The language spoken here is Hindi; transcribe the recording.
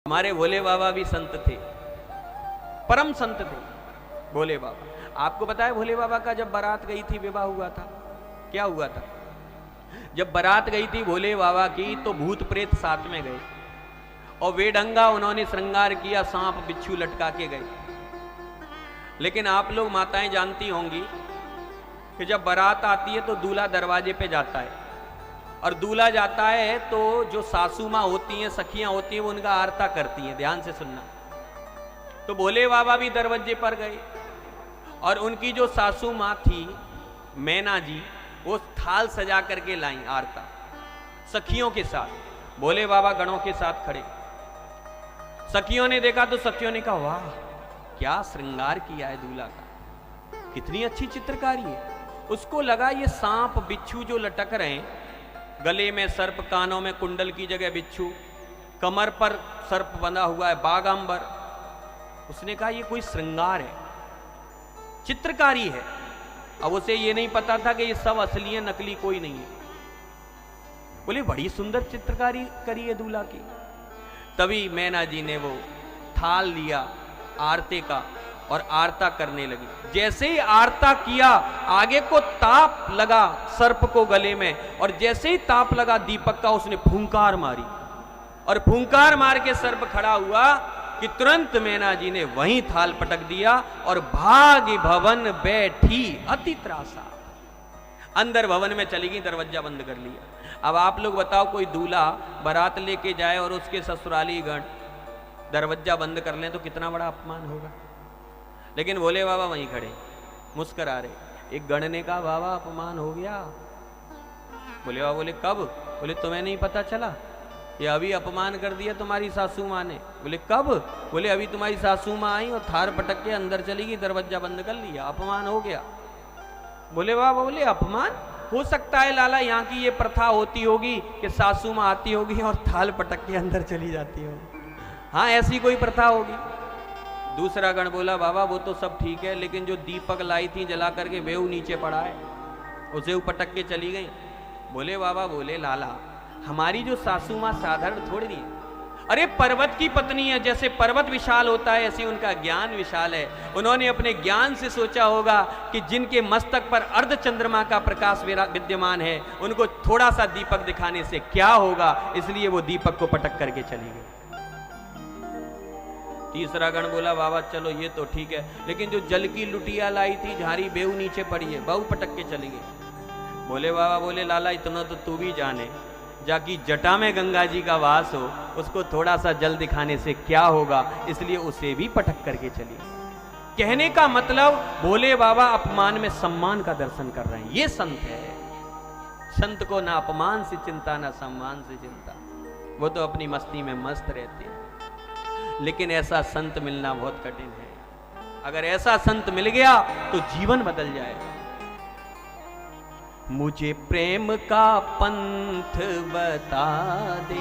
हमारे भोले बाबा भी संत थे, परम संत थे भोले बाबा। आपको पता है भोले बाबा का जब बारात गई थी, विवाह हुआ था, क्या हुआ था? जब बारात गई थी भोले बाबा की तो भूत प्रेत साथ में गए और वेढंगा उन्होंने श्रृंगार किया, सांप बिच्छू लटका के गए। लेकिन आप लोग माताएं जानती होंगी कि जब बारात आती है तो दूल्हा दरवाजे पे जाता है और दूल्हा जाता है तो जो सासू माँ होती हैं, सखियां होती हैं, वो उनका आरता करती हैं। ध्यान से सुनना। तो भोले बाबा भी दरवाजे पर गए और उनकी जो सासू माँ थी मैना जी, वो थाल सजा करके लाई आरता सखियों के साथ। भोले बाबा गणों के साथ खड़े। सखियों ने देखा तो सखियों ने कहा, वाह क्या श्रृंगार किया है दूल्हा का, कितनी अच्छी चित्रकारी है। उसको लगा ये सांप बिच्छू जो लटक रहे हैं, गले में सर्प, कानों में कुंडल की जगह बिच्छू, कमर पर सर्प बंधा हुआ है, बागांबर। उसने कहा ये कोई श्रृंगार है, चित्रकारी है। अब उसे ये नहीं पता था कि ये सब असली है, नकली कोई नहीं है। बोले बड़ी सुंदर चित्रकारी करी है दूल्हा की। तभी मैना जी ने वो थाल लिया आरते का और आरता करने लगी। जैसे ही आरता किया, आगे को ताप लगा सर्प को गले में, और जैसे ही ताप लगा दीपक का, उसने फूंकार मारी और फूंकार मार के सर्प खड़ा हुआ कि तुरंत मैना जी ने वहीं थाल पटक दिया और भाग्य भवन बैठी अति त्रासा। अंदर भवन में चली गई, दरवाजा बंद कर लिया। अब आप लोग बताओ, कोई दूल्हा बारात लेके जाए और उसके ससुराली गण दरवाजा बंद कर लें तो कितना बड़ा अपमान होगा। लेकिन भोले बाबा वहीं खड़े मुस्कुरा रहे। एक गण ने कहा, बाबा अपमान हो गया। भोले बाबा बोले, कब? बोले तुम्हें नहीं पता चला, ये अभी अपमान कर दिया तुम्हारी सासू माँ ने। बोले कब? बोले अभी तुम्हारी सासू माँ आई और थार पटक के अंदर चली गई, दरवाजा बंद कर लिया, अपमान हो गया। भोले बाबा बोले, अपमान हो सकता है लाला, यहाँ की ये प्रथा होती होगी कि सासू माँ आती होगी और थाल पटक के अंदर चली जाती होगी। हाँ ऐसी कोई प्रथा होगी। दूसरा गण बोला, बाबा वो तो सब ठीक है, लेकिन जो दीपक लाई थी जला करके बेहू नीचे पड़ा है, उसे पटक के चली गई। बोले बाबा बोले, लाला हमारी जो सासू माँ साधारण थोड़ी नहीं है। अरे पर्वत की पत्नी है, जैसे पर्वत विशाल होता है ऐसे उनका ज्ञान विशाल है। उन्होंने अपने ज्ञान से सोचा होगा कि जिनके मस्तक पर अर्ध चंद्रमा का प्रकाश विद्यमान है, उनको थोड़ा सा दीपक दिखाने से क्या होगा, इसलिए वो दीपक को पटक करके चली गई। तीसरा गण बोला, बाबा चलो ये तो ठीक है, लेकिन जो जल की लुटिया लाई थी, झारी बेहू नीचे पड़ी है, बहू पटक के चली गई। भोले बाबा बोले, लाला इतना तो तू भी जाने, जाकी जटा में गंगा जी का वास हो, उसको थोड़ा सा जल दिखाने से क्या होगा, इसलिए उसे भी पटक करके चली। कहने का मतलब भोले बाबा अपमान में सम्मान का दर्शन कर रहे हैं। ये संत है। संत को ना अपमान से चिंता ना सम्मान से चिंता, वो तो अपनी मस्ती में मस्त रहते हैं। लेकिन ऐसा संत मिलना बहुत कठिन है। अगर ऐसा संत मिल गया तो जीवन बदल जाएगा। मुझे प्रेम का पंथ बता दे,